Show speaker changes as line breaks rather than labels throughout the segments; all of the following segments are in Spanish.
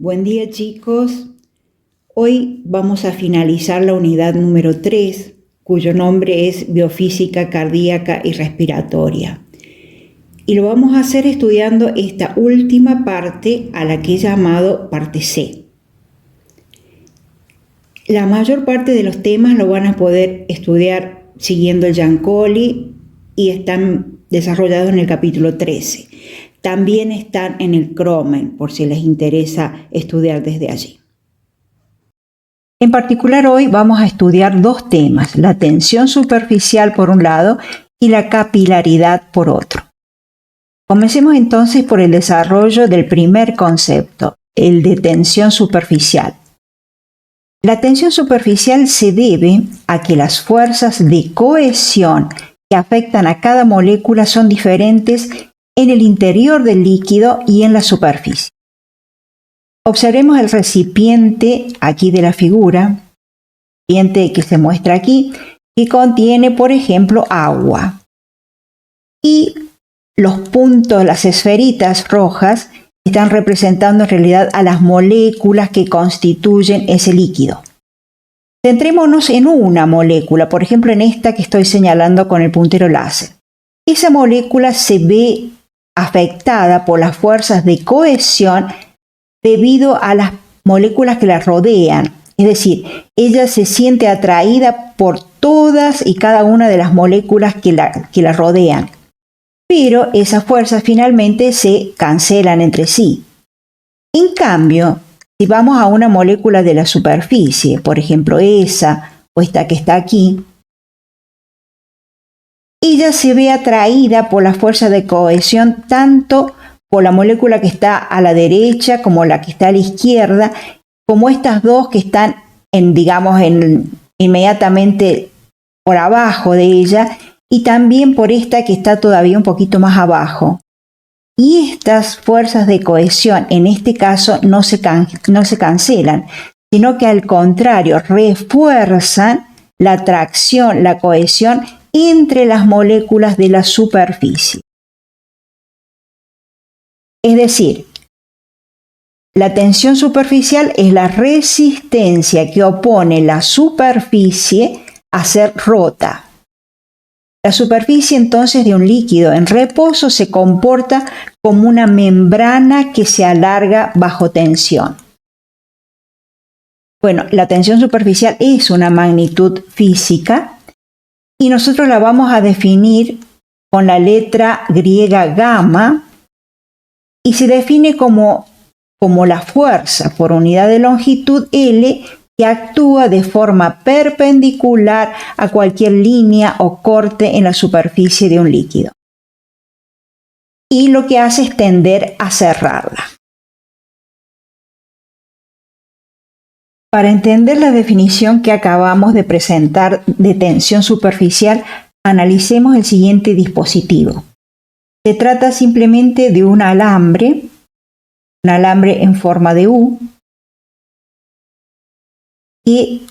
Buen día, chicos. Hoy vamos a finalizar la unidad número 3, cuyo nombre es Biofísica Cardíaca y Respiratoria. Y lo vamos a hacer estudiando esta última parte a la que he llamado parte C. La mayor parte de los temas lo van a poder estudiar siguiendo el Giancoli y están desarrollados en el capítulo 13. También están en el Cromen, por si les interesa estudiar desde allí. En particular, hoy vamos a estudiar dos temas, la tensión superficial por un lado y la capilaridad por otro. Comencemos entonces por el desarrollo del primer concepto, el de tensión superficial. La tensión superficial se debe a que las fuerzas de cohesión que afectan a cada molécula son diferentes en el interior del líquido y en la superficie. Observemos el recipiente aquí de la figura, recipiente que se muestra aquí, que contiene, por ejemplo, agua. Y los puntos, las esferitas rojas, están representando en realidad a las moléculas que constituyen ese líquido. Centrémonos en una molécula, por ejemplo en esta que estoy señalando con el puntero láser. Esa molécula se ve afectada por las fuerzas de cohesión debido a las moléculas que la rodean. Es decir, ella se siente atraída por todas y cada una de las moléculas que la rodean. Pero esas fuerzas finalmente se cancelan entre sí. En cambio, si vamos a una molécula de la superficie, por ejemplo esa o esta que está aquí, ella se ve atraída por la fuerza de cohesión tanto por la molécula que está a la derecha como la que está a la izquierda, como estas dos que están inmediatamente por abajo de ella, y también por esta que está todavía un poquito más abajo. Y estas fuerzas de cohesión en este caso no se cancelan, sino que al contrario refuerzan la atracción, la cohesión entre las moléculas de la superficie. Es decir, la tensión superficial es la resistencia que opone la superficie a ser rota. La superficie entonces de un líquido en reposo se comporta como una membrana que se alarga bajo tensión. Bueno, la tensión superficial es una magnitud física y nosotros la vamos a definir con la letra griega gamma y se define como la fuerza por unidad de longitud L que actúa de forma perpendicular a cualquier línea o corte en la superficie de un líquido. Y lo que hace es tender a cerrarla. Para entender la definición que acabamos de presentar de tensión superficial, analicemos el siguiente dispositivo. Se trata simplemente de un alambre en forma de U, que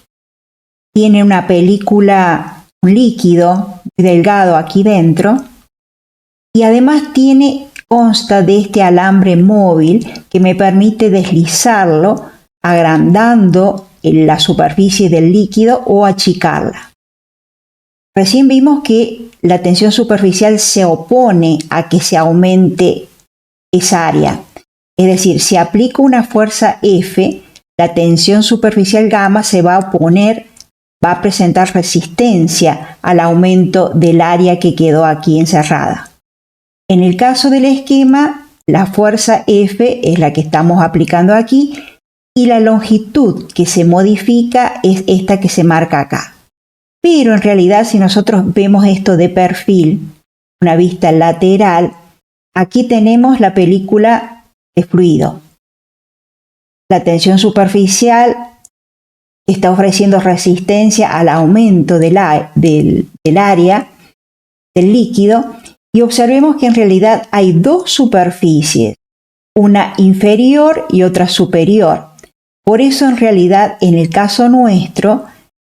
tiene una película, un líquido delgado aquí dentro, y además consta de este alambre móvil que me permite deslizarlo agrandando la superficie del líquido o achicarla. Recién vimos que la tensión superficial se opone a que se aumente esa área. Es decir, si aplico una fuerza F, la tensión superficial gamma se va a oponer, va a presentar resistencia al aumento del área que quedó aquí encerrada. En el caso del esquema, la fuerza F es la que estamos aplicando aquí y la longitud que se modifica es esta que se marca acá. Pero en realidad, si nosotros vemos esto de perfil, una vista lateral, aquí tenemos la película de fluido. La tensión superficial está ofreciendo resistencia al aumento del área del líquido y observemos que en realidad hay dos superficies, una inferior y otra superior. Por eso en realidad en el caso nuestro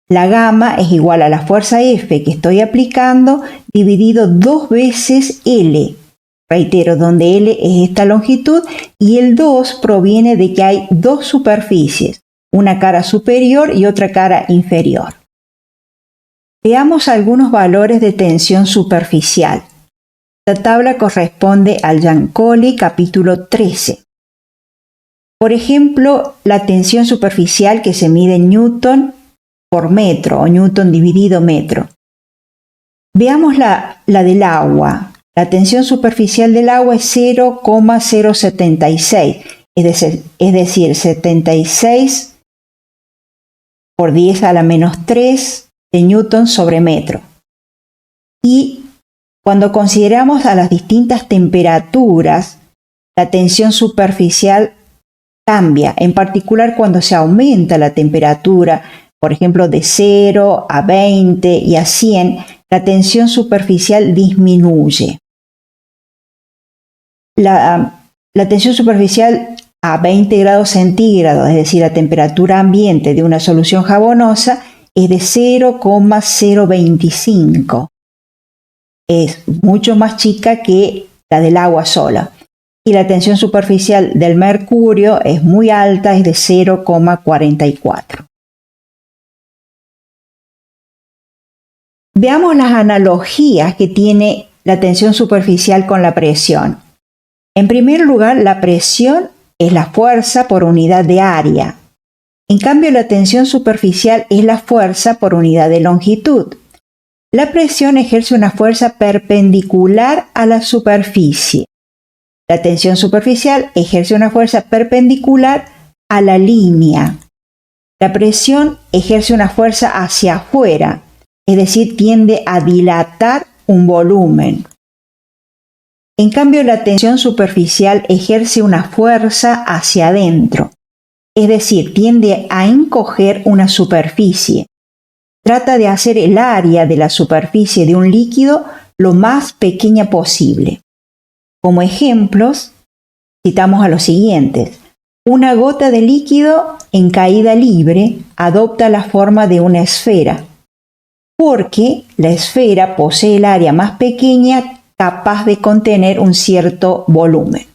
la gamma es igual a la fuerza F que estoy aplicando dividido 2 veces L, reitero, donde L es esta longitud, y el 2 proviene de que hay dos superficies, una cara superior y otra cara inferior. Veamos algunos valores de tensión superficial. Esta tabla corresponde al Giancoli capítulo 13. Por ejemplo, la tensión superficial que se mide en Newton por metro o Newton dividido metro. Veamos la del agua. La tensión superficial del agua es 0,076, es decir, 76 por 10 a la menos 3 de Newton sobre metro. Y cuando consideramos a las distintas temperaturas, la tensión superficial cambia, en particular cuando se aumenta la temperatura, por ejemplo, de 0 a 20 y a 100, la tensión superficial disminuye. La tensión superficial a 20 grados centígrados, es decir, la temperatura ambiente de una solución jabonosa, es de 0,025. Es mucho más chica que la del agua sola. Y la tensión superficial del mercurio es muy alta, es de 0,44. Veamos las analogías que tiene la tensión superficial con la presión. En primer lugar, la presión es la fuerza por unidad de área. En cambio, la tensión superficial es la fuerza por unidad de longitud. La presión ejerce una fuerza perpendicular a la superficie. La tensión superficial ejerce una fuerza perpendicular a la línea. La presión ejerce una fuerza hacia afuera, es decir, tiende a dilatar un volumen. En cambio, la tensión superficial ejerce una fuerza hacia adentro, es decir, tiende a encoger una superficie. Trata de hacer el área de la superficie de un líquido lo más pequeña posible. Como ejemplos, citamos a los siguientes. Una gota de líquido en caída libre adopta la forma de una esfera, porque la esfera posee el área más pequeña capaz de contener un cierto volumen.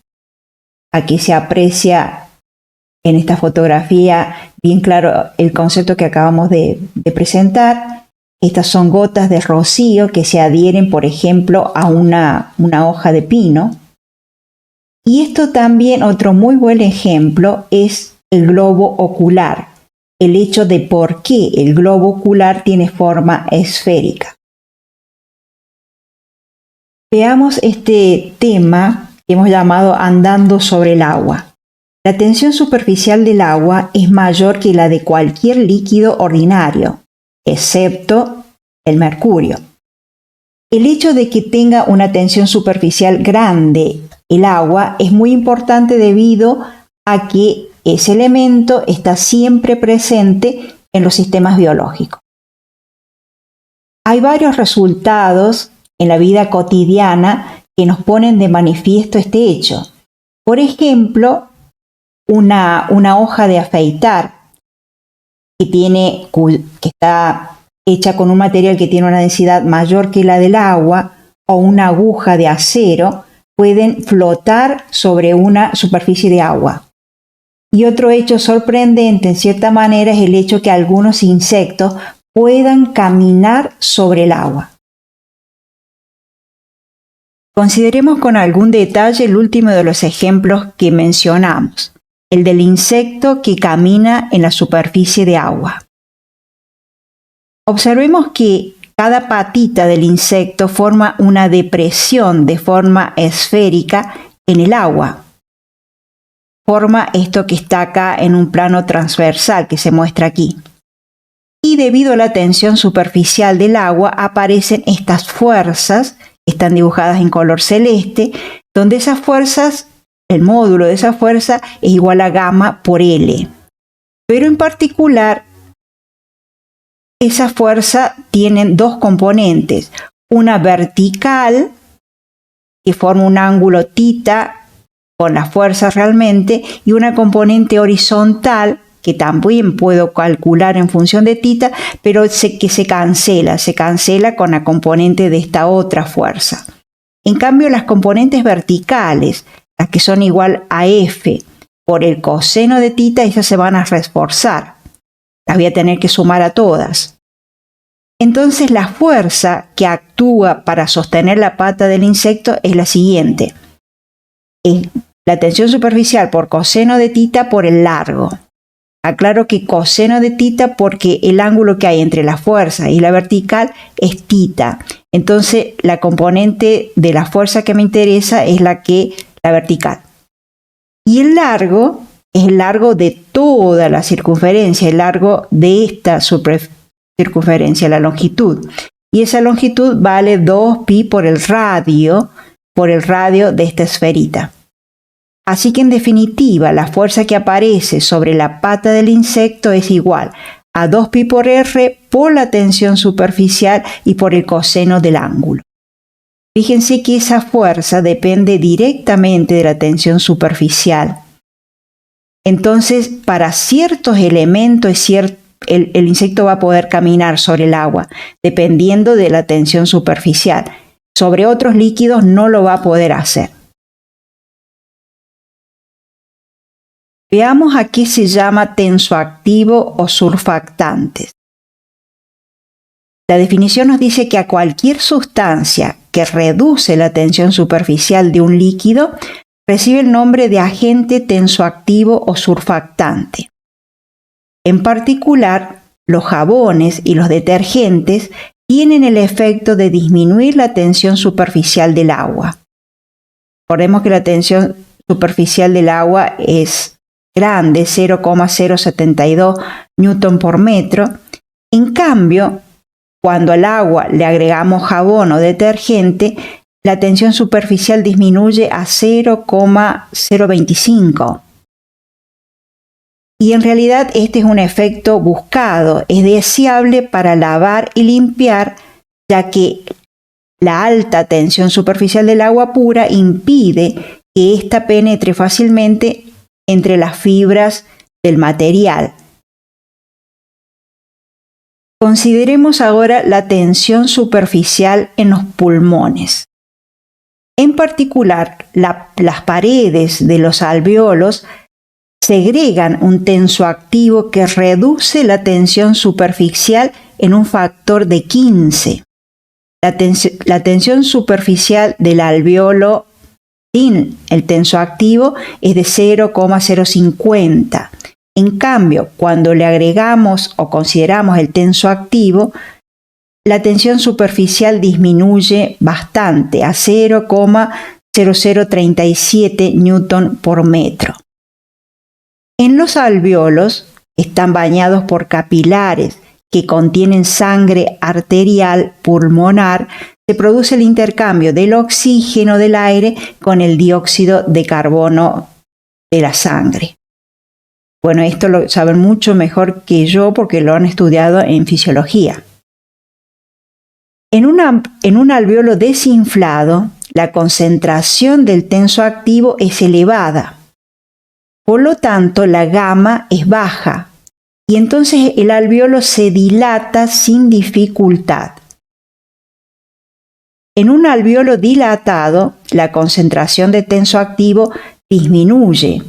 Aquí se aprecia en esta fotografía bien claro el concepto que acabamos de presentar. Estas son gotas de rocío que se adhieren, por ejemplo, a una hoja de pino. Y esto también, otro muy buen ejemplo, es el globo ocular, el hecho de por qué el globo ocular tiene forma esférica. Veamos este tema que hemos llamado andando sobre el agua. La tensión superficial del agua es mayor que la de cualquier líquido ordinario, excepto el mercurio. El hecho de que tenga una tensión superficial grande el agua es muy importante debido a que ese elemento está siempre presente en los sistemas biológicos. Hay varios resultados en la vida cotidiana que nos ponen de manifiesto este hecho. Por ejemplo, una hoja de afeitar que está hecha con un material que tiene una densidad mayor que la del agua, o una aguja de acero, pueden flotar sobre una superficie de agua. Y otro hecho sorprendente, en cierta manera, es el hecho que algunos insectos puedan caminar sobre el agua. Consideremos con algún detalle el último de los ejemplos que mencionamos, el del insecto que camina en la superficie de agua. Observemos que cada patita del insecto forma una depresión de forma esférica en el agua. Forma esto que está acá en un plano transversal que se muestra aquí. Y debido a la tensión superficial del agua aparecen estas fuerzas, están dibujadas en color celeste, donde esas fuerzas, el módulo de esa fuerza es igual a gamma por L. Pero en particular, esa fuerza tiene dos componentes, una vertical que forma un ángulo θ con la fuerza realmente y una componente horizontal que también puedo calcular en función de θ, pero que se cancela con la componente de esta otra fuerza. En cambio, las componentes verticales, las que son igual a F por el coseno de θ, esas se van a reforzar. Las voy a tener que sumar a todas. Entonces, la fuerza que actúa para sostener la pata del insecto es la siguiente. Es la tensión superficial por coseno de θ por el largo. Aclaro que coseno de θ porque el ángulo que hay entre la fuerza y la vertical es θ. Entonces, la componente de la fuerza que me interesa es la vertical. Y el largo es el largo de toda la circunferencia, el largo de esta circunferencia, la longitud. Y esa longitud vale 2pi por el radio de esta esferita. Así que en definitiva, la fuerza que aparece sobre la pata del insecto es igual a 2pi por r por la tensión superficial y por el coseno del ángulo. Fíjense que esa fuerza depende directamente de la tensión superficial. Entonces, para ciertos elementos el insecto va a poder caminar sobre el agua, dependiendo de la tensión superficial. Sobre otros líquidos no lo va a poder hacer. Veamos a qué se llama tensoactivo o surfactantes. La definición nos dice que a cualquier sustancia que reduce la tensión superficial de un líquido recibe el nombre de agente tensoactivo o surfactante. En particular, los jabones y los detergentes tienen el efecto de disminuir la tensión superficial del agua. Recordemos que la tensión superficial del agua es grande, 0,072 newton por metro. En cambio, cuando al agua le agregamos jabón o detergente, la tensión superficial disminuye a 0,025. Y en realidad este es un efecto buscado, es deseable para lavar y limpiar, ya que la alta tensión superficial del agua pura impide que ésta penetre fácilmente entre las fibras del material. Consideremos ahora la tensión superficial en los pulmones. En particular, las paredes de los alvéolos segregan un tensoactivo que reduce la tensión superficial en un factor de 15. La tensión superficial del alvéolo sin el tensoactivo es de 0,050. En cambio, cuando le agregamos o consideramos el tensoactivo, la tensión superficial disminuye bastante a 0,0037 newton por metro. En los alvéolos están bañados por capilares que contienen sangre arterial pulmonar. Se produce el intercambio del oxígeno del aire con el dióxido de carbono de la sangre. Bueno, esto lo saben mucho mejor que yo porque lo han estudiado en fisiología. En un alvéolo desinflado, la concentración del tensoactivo es elevada. Por lo tanto, la gamma es baja y entonces el alvéolo se dilata sin dificultad. En un alvéolo dilatado, la concentración de tensoactivo disminuye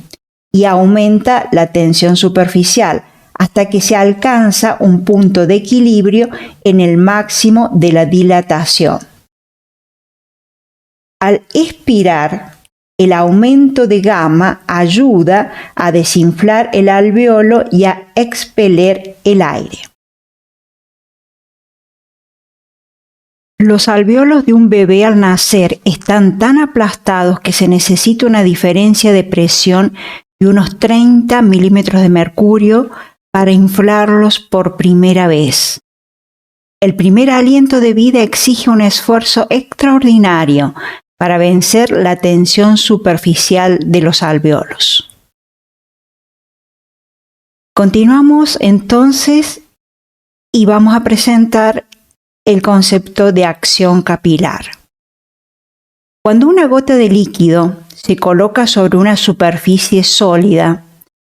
y aumenta la tensión superficial hasta que se alcanza un punto de equilibrio en el máximo de la dilatación. Al expirar, el aumento de gamma ayuda a desinflar el alvéolo y a expeler el aire. Los alvéolos de un bebé al nacer están tan aplastados que se necesita una diferencia de presión de unos 30 milímetros de mercurio para inflarlos por primera vez. El primer aliento de vida exige un esfuerzo extraordinario para vencer la tensión superficial de los alvéolos. Continuamos entonces y vamos a presentar el concepto de acción capilar. Cuando una gota de líquido se coloca sobre una superficie sólida,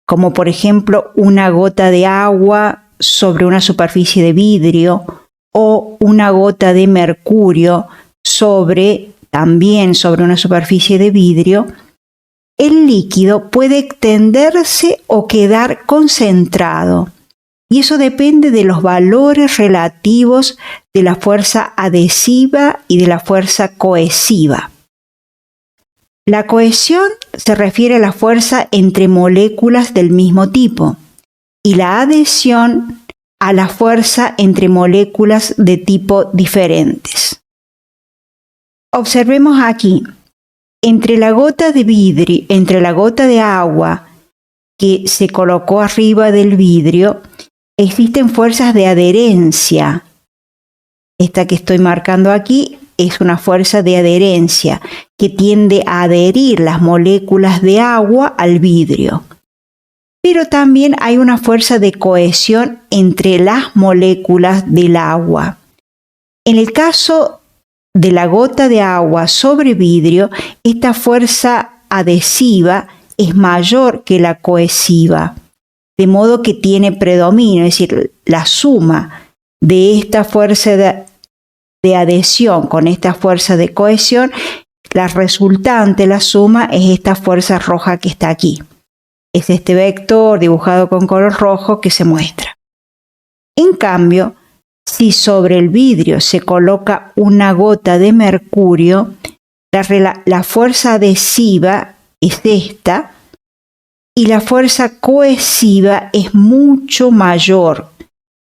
como por ejemplo una gota de agua sobre una superficie de vidrio o una gota de mercurio sobre también sobre una superficie de vidrio, el líquido puede extenderse o quedar concentrado. Y eso depende de los valores relativos de la fuerza adhesiva y de la fuerza cohesiva. La cohesión se refiere a la fuerza entre moléculas del mismo tipo y la adhesión a la fuerza entre moléculas de tipo diferentes. Observemos aquí, entre la gota de agua que se colocó arriba del vidrio, existen fuerzas de adherencia. Esta que estoy marcando aquí es una fuerza de adherencia que tiende a adherir las moléculas de agua al vidrio. Pero también hay una fuerza de cohesión entre las moléculas del agua. En el caso de la gota de agua sobre vidrio, esta fuerza adhesiva es mayor que la cohesiva, de modo que tiene predominio, es decir, la suma de esta fuerza de adhesión con esta fuerza de cohesión, la resultante, la suma, es esta fuerza roja que está aquí. Es este vector dibujado con color rojo que se muestra. En cambio, si sobre el vidrio se coloca una gota de mercurio, la fuerza adhesiva es esta y la fuerza cohesiva es mucho mayor,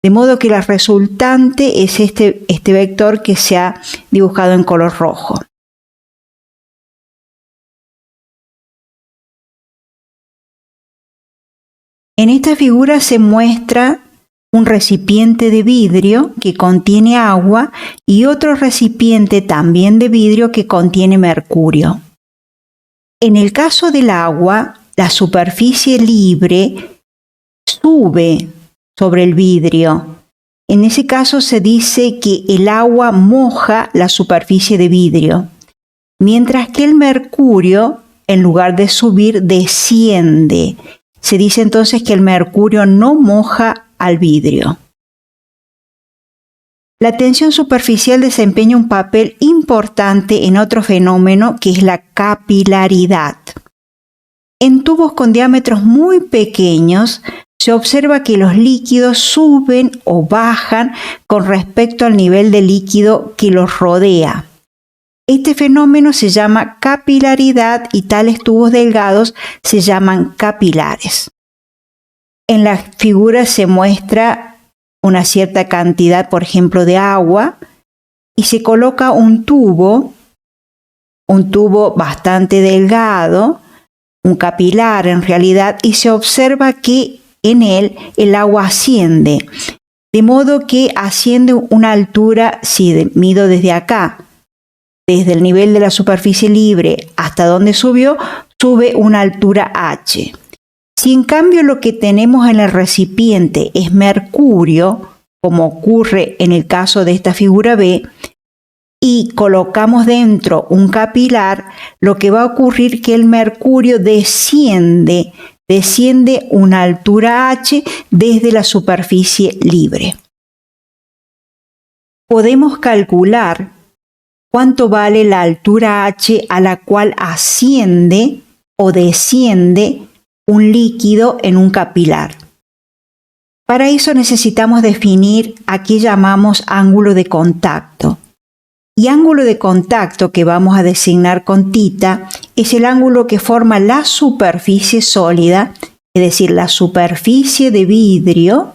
de modo que la resultante es este vector que se ha dibujado en color rojo. En esta figura se muestra un recipiente de vidrio que contiene agua y otro recipiente también de vidrio que contiene mercurio. En el caso del agua, la superficie libre sube sobre el vidrio. En ese caso se dice que el agua moja la superficie de vidrio, mientras que el mercurio, en lugar de subir, desciende. Se dice entonces que el mercurio no moja al vidrio. La tensión superficial desempeña un papel importante en otro fenómeno que es la capilaridad. En tubos con diámetros muy pequeños se observa que los líquidos suben o bajan con respecto al nivel de líquido que los rodea. Este fenómeno se llama capilaridad y tales tubos delgados se llaman capilares. En la figura se muestra una cierta cantidad, por ejemplo, de agua y se coloca un tubo bastante delgado, un capilar en realidad, y se observa que en él el agua asciende, de modo que asciende una altura, si mido desde acá, desde el nivel de la superficie libre hasta donde subió, sube una altura h. Si en cambio lo que tenemos en el recipiente es mercurio, como ocurre en el caso de esta figura B, y colocamos dentro un capilar, lo que va a ocurrir es que el mercurio desciende una altura h desde la superficie libre. Podemos calcular cuánto vale la altura h a la cual asciende o desciende un líquido en un capilar. Para eso necesitamos definir a qué llamamos ángulo de contacto. Y ángulo de contacto, que vamos a designar con θ, es el ángulo que forma la superficie sólida, es decir, la superficie de vidrio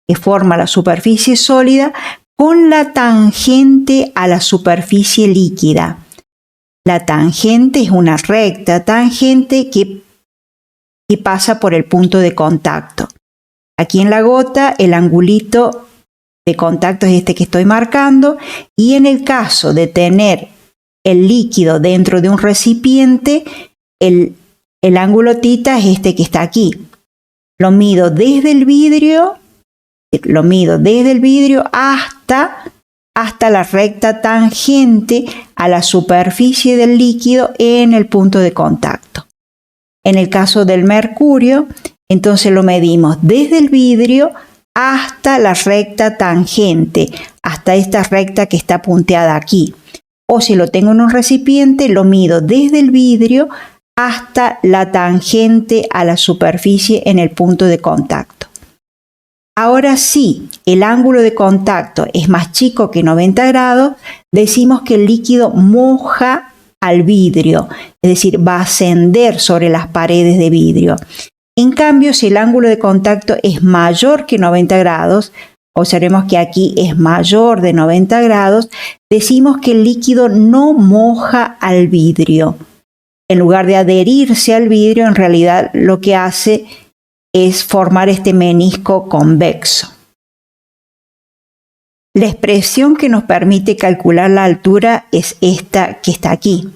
que forma la superficie sólida con la tangente a la superficie líquida. La tangente es una recta tangente que pasa por el punto de contacto. Aquí en la gota el angulito de contacto es este que estoy marcando, y en el caso de tener el líquido dentro de un recipiente, el ángulo θ es este que está aquí. Lo mido desde el vidrio hasta la recta tangente a la superficie del líquido en el punto de contacto. En el caso del mercurio, entonces lo medimos desde el vidrio hasta la recta tangente, hasta esta recta que está punteada aquí. o si lo tengo en un recipiente, lo mido desde el vidrio hasta la tangente a la superficie en el punto de contacto. Ahora sí, el ángulo de contacto es más chico que 90 grados, decimos que el líquido moja al vidrio, es decir, va a ascender sobre las paredes de vidrio. En cambio, si el ángulo de contacto es mayor que 90 grados, observemos que aquí es mayor de 90 grados, decimos que el líquido no moja al vidrio. En lugar de adherirse al vidrio, en realidad lo que hace es formar este menisco convexo. La expresión que nos permite calcular la altura es esta que está aquí,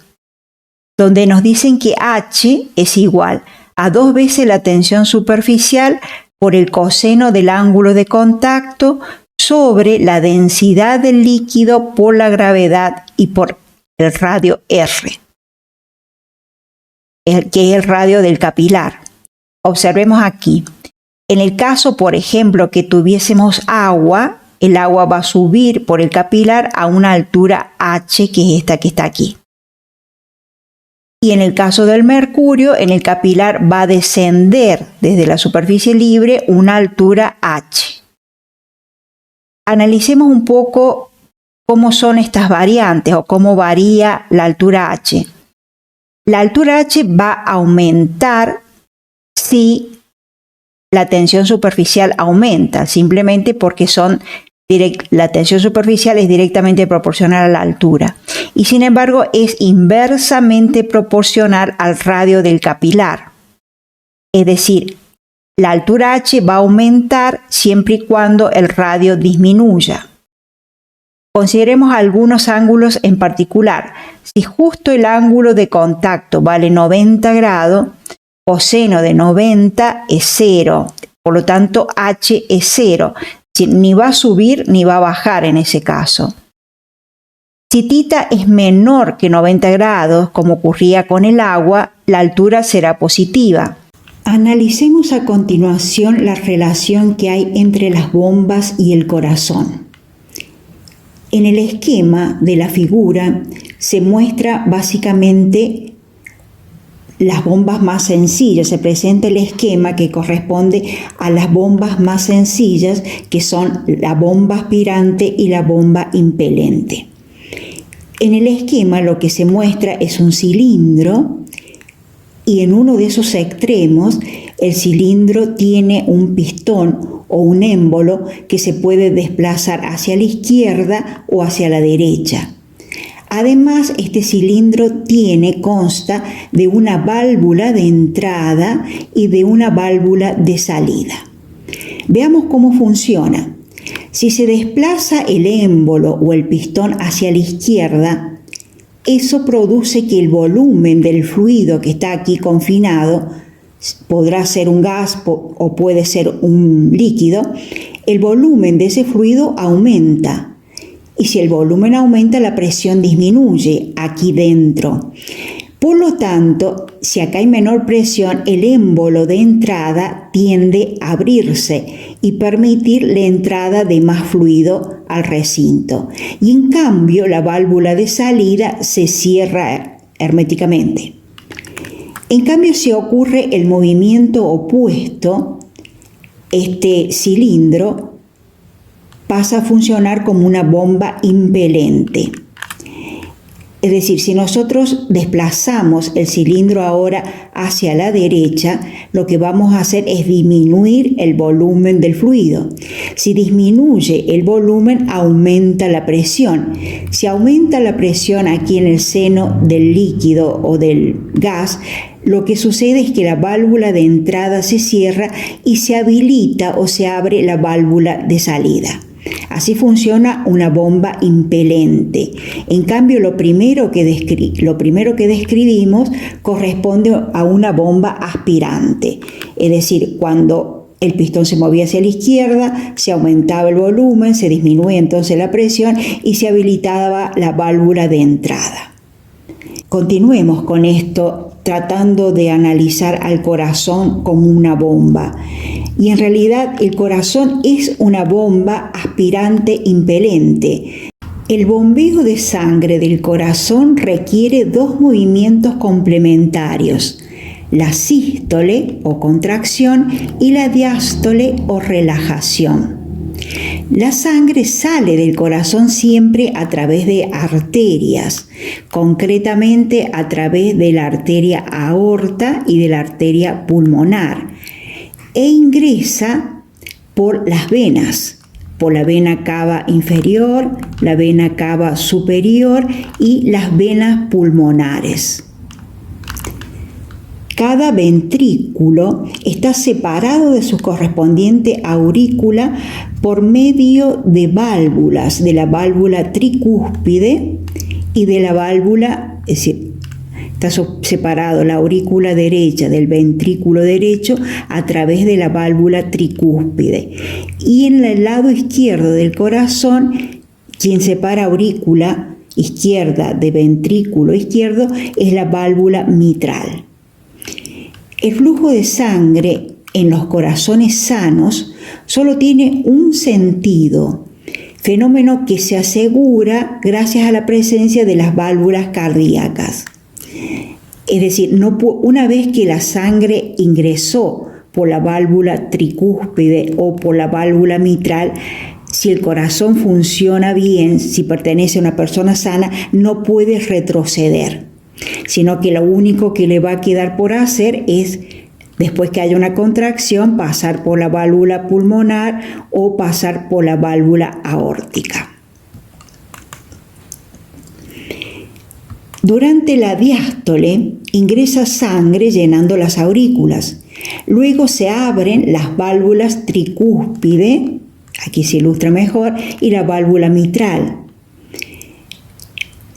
donde nos dicen que h es igual a 2 veces la tensión superficial por el coseno del ángulo de contacto sobre la densidad del líquido por la gravedad y por el radio R, que es el radio del capilar. Observemos aquí. En el caso, por ejemplo, que tuviésemos agua, el agua va a subir por el capilar a una altura h, que es esta que está aquí. Y en el caso del mercurio, en el capilar va a descender desde la superficie libre una altura h. Analicemos un poco cómo son estas variantes o cómo varía la altura h. La altura h va a aumentar si la tensión superficial aumenta, simplemente porque la tensión superficial es directamente proporcional a la altura y sin embargo es inversamente proporcional al radio del capilar. Es decir, la altura h va a aumentar siempre y cuando el radio disminuya. Consideremos algunos ángulos en particular. Si justo el ángulo de contacto vale 90 grados, coseno de 90 es 0, por lo tanto h es 0, ni va a subir ni va a bajar en ese caso. Si θ es menor que 90 grados, como ocurría con el agua, la altura será positiva. Analicemos a continuación la relación que hay entre las bombas y el corazón. En el esquema de la figura se muestra básicamente las bombas más sencillas. Se presenta el esquema que corresponde a las bombas más sencillas, que son la bomba aspirante y la bomba impelente. En el esquema lo que se muestra es un cilindro y en uno de esos extremos el cilindro tiene un pistón o un émbolo que se puede desplazar hacia la izquierda o hacia la derecha. Además, este cilindro consta de una válvula de entrada y de una válvula de salida. Veamos cómo funciona. Si se desplaza el émbolo o el pistón hacia la izquierda, eso produce que el volumen del fluido que está aquí confinado, podrá ser un gas o puede ser un líquido, el volumen de ese fluido aumenta. Y si el volumen aumenta, la presión disminuye aquí dentro. Por lo tanto, si acá hay menor presión, el émbolo de entrada tiende a abrirse y permitir la entrada de más fluido al recinto. Y en cambio, la válvula de salida se cierra herméticamente. En cambio, si ocurre el movimiento opuesto, este cilindro pasa a funcionar como una bomba impelente. Es decir, si nosotros desplazamos el cilindro ahora hacia la derecha, lo que vamos a hacer es disminuir el volumen del fluido. Si disminuye el volumen, aumenta la presión. Si aumenta la presión aquí en el seno del líquido o del gas, lo que sucede es que la válvula de entrada se cierra y se habilita o se abre la válvula de salida. Así funciona una bomba impelente. En cambio, lo primero que describimos corresponde a una bomba aspirante. Es decir, cuando el pistón se movía hacia la izquierda, se aumentaba el volumen, se disminuía entonces la presión y se habilitaba la válvula de entrada. Continuemos con esto, tratando de analizar al corazón como una bomba. Y en realidad el corazón es una bomba aspirante impelente. El bombeo de sangre del corazón requiere dos movimientos complementarios: la sístole o contracción y la diástole o relajación. La sangre sale del corazón siempre a través de arterias, concretamente a través de la arteria aorta y de la arteria pulmonar, e ingresa por las venas, por la vena cava inferior, la vena cava superior y las venas pulmonares. Cada ventrículo está separado de su correspondiente aurícula por medio de válvulas, de la válvula tricúspide y de la válvula, es decir, está separado la aurícula derecha del ventrículo derecho a través de la válvula tricúspide. Y en el lado izquierdo del corazón, quien separa aurícula izquierda de ventrículo izquierdo es la válvula mitral. El flujo de sangre en los corazones sanos solo tiene un sentido, fenómeno que se asegura gracias a la presencia de las válvulas cardíacas. Es decir, una vez que la sangre ingresó por la válvula tricúspide o por la válvula mitral, si el corazón funciona bien, si pertenece a una persona sana, no puede retroceder, sino que lo único que le va a quedar por hacer es, después que haya una contracción, pasar por la válvula pulmonar o pasar por la válvula aórtica. Durante la diástole ingresa sangre llenando las aurículas. Luego se abren las válvulas tricúspide, aquí se ilustra mejor, y la válvula mitral,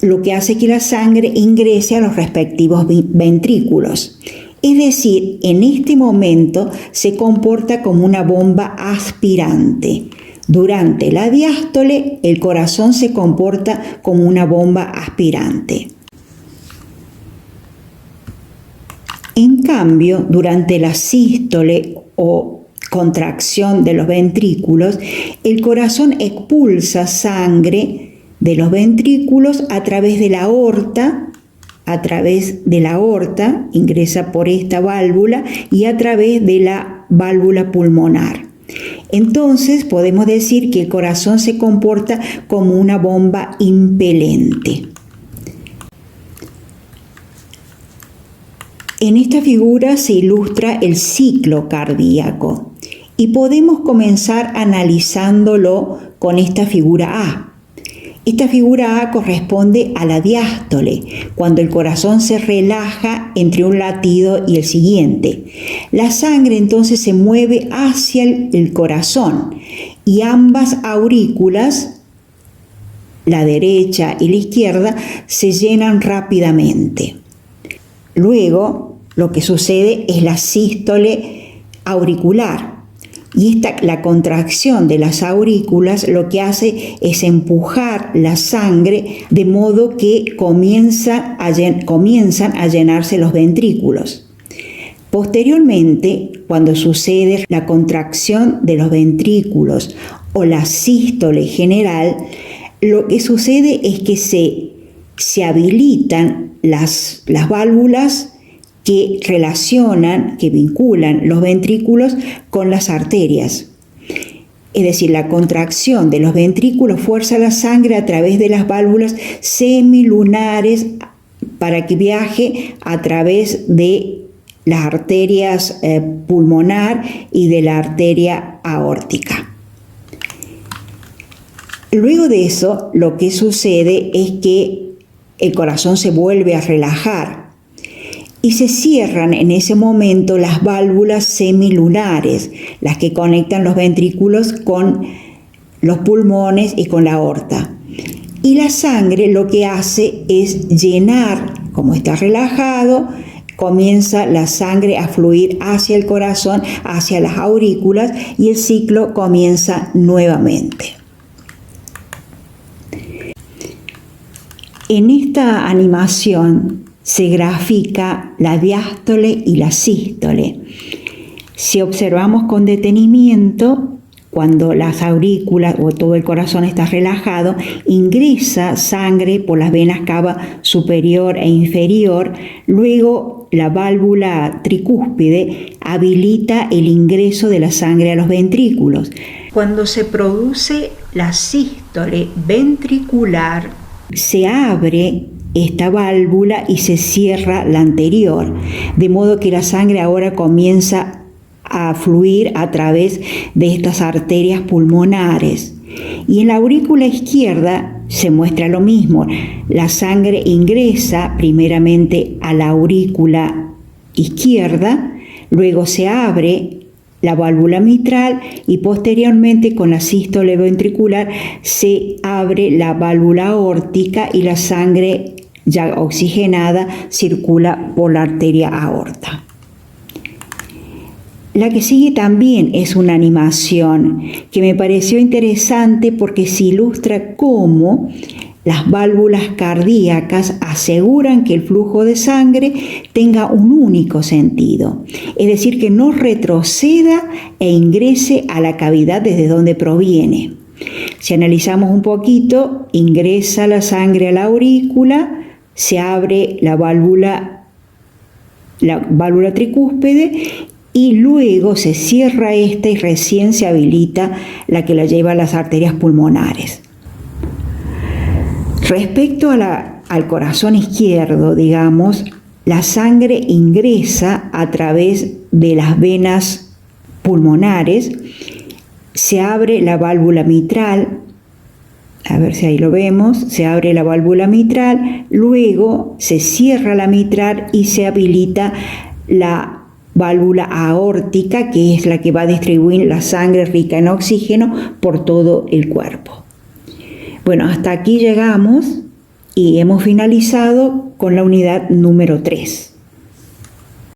lo que hace que la sangre ingrese a los respectivos ventrículos. Es decir, en este momento se comporta como una bomba aspirante. Durante la diástole, el corazón se comporta como una bomba aspirante. En cambio, durante la sístole o contracción de los ventrículos, el corazón expulsa sangre de los ventrículos a través de la aorta, ingresa por esta válvula y a través de la válvula pulmonar. Entonces podemos decir que el corazón se comporta como una bomba impelente. En esta figura se ilustra el ciclo cardíaco y podemos comenzar analizándolo con esta figura A. Esta figura A corresponde a la diástole, cuando el corazón se relaja entre un latido y el siguiente. La sangre entonces se mueve hacia el corazón y ambas aurículas, la derecha y la izquierda, se llenan rápidamente. Luego, lo que sucede es la sístole auricular. Y la contracción de las aurículas lo que hace es empujar la sangre de modo que comienzan a llenarse los ventrículos. Posteriormente, cuando sucede la contracción de los ventrículos o la sístole general, lo que sucede es que se habilitan las válvulas que vinculan los ventrículos con las arterias. Es decir, la contracción de los ventrículos fuerza la sangre a través de las válvulas semilunares para que viaje a través de las arterias pulmonar y de la arteria aórtica. Luego de eso, lo que sucede es que el corazón se vuelve a relajar y se cierran en ese momento las válvulas semilunares, las que conectan los ventrículos con los pulmones y con la aorta. Y la sangre lo que hace es llenar, como está relajado, comienza la sangre a fluir hacia el corazón, hacia las aurículas, y el ciclo comienza nuevamente. En esta animación se grafica la diástole y la sístole. Si observamos con detenimiento, cuando las aurículas o todo el corazón está relajado, ingresa sangre por las venas cava superior e inferior. Luego la válvula tricúspide habilita el ingreso de la sangre a los ventrículos. Cuando se produce la sístole ventricular, se abre esta válvula y se cierra la anterior, de modo que la sangre ahora comienza a fluir a través de estas arterias pulmonares. Y en la aurícula izquierda se muestra lo mismo. La sangre ingresa primeramente a la aurícula izquierda, luego se abre la válvula mitral y posteriormente con la sístole ventricular se abre la válvula aórtica y la sangre ya oxigenada circula por la arteria aorta. La que sigue también es una animación que me pareció interesante porque se ilustra cómo las válvulas cardíacas aseguran que el flujo de sangre tenga un único sentido, es decir, que no retroceda e ingrese a la cavidad desde donde proviene. Si analizamos un poquito, ingresa la sangre a la aurícula, se abre la válvula tricúspide y luego se cierra esta y recién se habilita la que la lleva a las arterias pulmonares. Respecto al corazón izquierdo, digamos, la sangre ingresa a través de las venas pulmonares, se abre la válvula mitral, a ver si ahí lo vemos, se abre la válvula mitral, luego se cierra la mitral y se habilita la válvula aórtica, que es la que va a distribuir la sangre rica en oxígeno por todo el cuerpo. Bueno, hasta aquí llegamos y hemos finalizado con la unidad número 3.